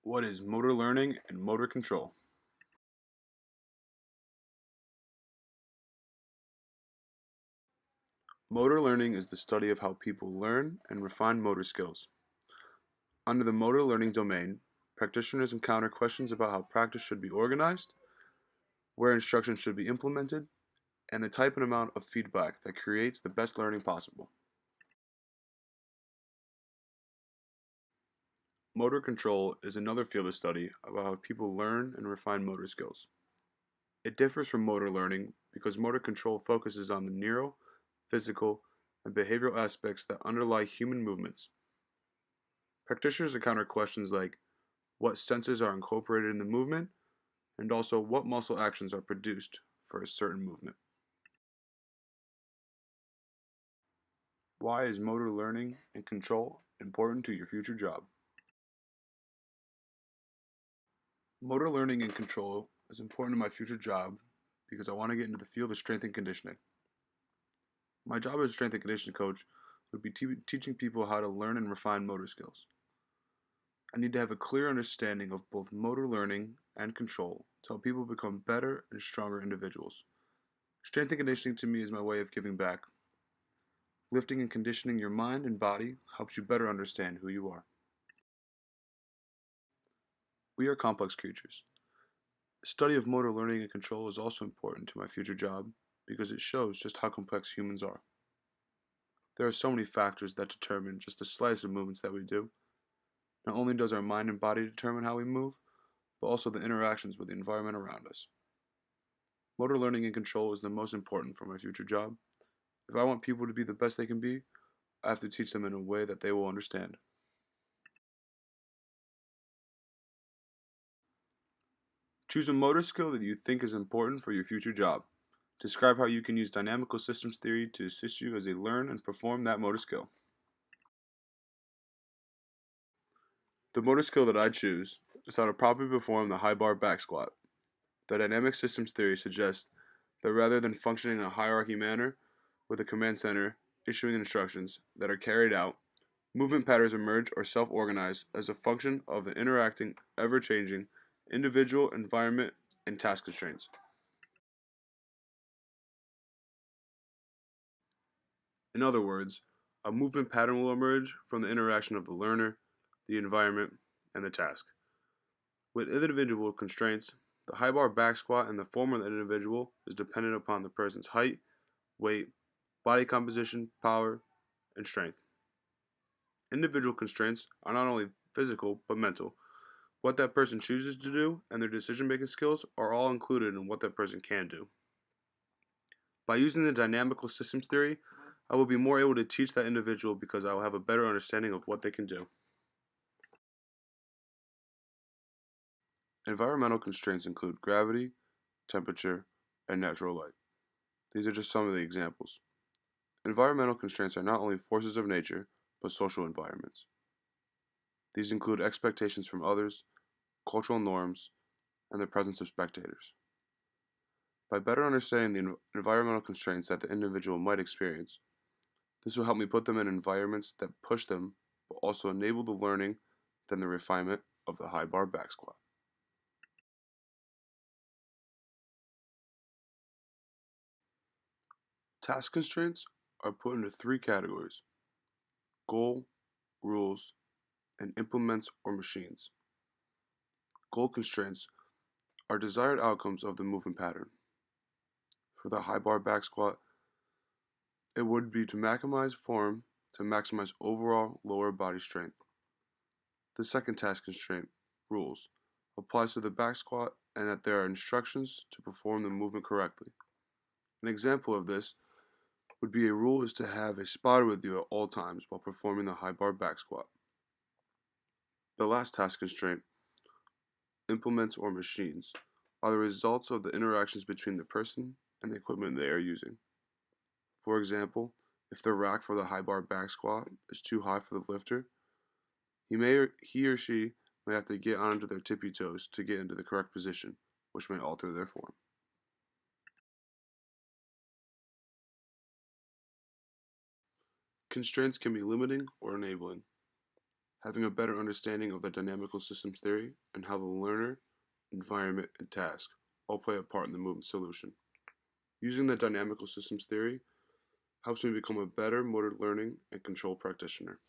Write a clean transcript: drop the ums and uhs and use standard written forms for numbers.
What is motor learning and motor control? Motor learning is the study of how people learn and refine motor skills. Under the motor learning domain, practitioners encounter questions about how practice should be organized, where instruction should be implemented, and the type and amount of feedback that creates the best learning possible. Motor control is another field of study about how people learn and refine motor skills. It differs from motor learning because motor control focuses on the neural, physical, and behavioral aspects that underlie human movements. Practitioners encounter questions like what sensors are incorporated in the movement and also what muscle actions are produced for a certain movement. Why is motor learning and control important to your future job? Motor learning and control is important to my future job because I want to get into the field of strength and conditioning. My job as a strength and conditioning coach would be teaching people how to learn and refine motor skills. I need to have a clear understanding of both motor learning and control to help people become better and stronger individuals. Strength and conditioning to me is my way of giving back. Lifting and conditioning your mind and body helps you better understand who you are. We are complex creatures. The study of motor learning and control is also important to my future job because it shows just how complex humans are. There are so many factors that determine just the slightest of movements that we do. Not only does our mind and body determine how we move, but also the interactions with the environment around us. Motor learning and control is the most important for my future job. If I want people to be the best they can be, I have to teach them in a way that they will understand. Choose a motor skill that you think is important for your future job. Describe how you can use dynamical systems theory to assist you as you learn and perform that motor skill. The motor skill that I choose is how to properly perform the high bar back squat. The dynamic systems theory suggests that rather than functioning in a hierarchy manner with a command center issuing instructions that are carried out, movement patterns emerge or self-organize as a function of the interacting, ever-changing individual, environment, and task constraints. In other words, a movement pattern will emerge from the interaction of the learner, the environment, and the task. With individual constraints, the high bar back squat and the form of the individual is dependent upon the person's height, weight, body composition, power, and strength. Individual constraints are not only physical but mental. What that person chooses to do and their decision making skills are all included in what that person can do. By using the dynamical systems theory, I will be more able to teach that individual because I will have a better understanding of what they can do. Environmental constraints include gravity, temperature, and natural light. These are just some of the examples. Environmental constraints are not only forces of nature, but social environments. These include expectations from others, cultural norms, and the presence of spectators. By better understanding the environmental constraints that the individual might experience, this will help me put them in environments that push them, but also enable the learning, then the refinement of the high bar back squat. Task constraints are put into three categories: goal, rules, and implements or machines. Goal constraints are desired outcomes of the movement pattern. For the high bar back squat, it would be to maximize form to maximize overall lower body strength. The second task constraint, rules, applies to the back squat and that there are instructions to perform the movement correctly. An example of this would be a rule is to have a spotter with you at all times while performing the high bar back squat. The last task constraint, implements or machines, are the results of the interactions between the person and the equipment they are using. For example, if the rack for the high bar back squat is too high for the lifter, he or she may have to get onto their tippy toes to get into the correct position, which may alter their form. Constraints can be limiting or enabling. Having a better understanding of the dynamical systems theory and how the learner, environment, and task all play a part in the movement solution. Using the dynamical systems theory helps me become a better motor learning and control practitioner.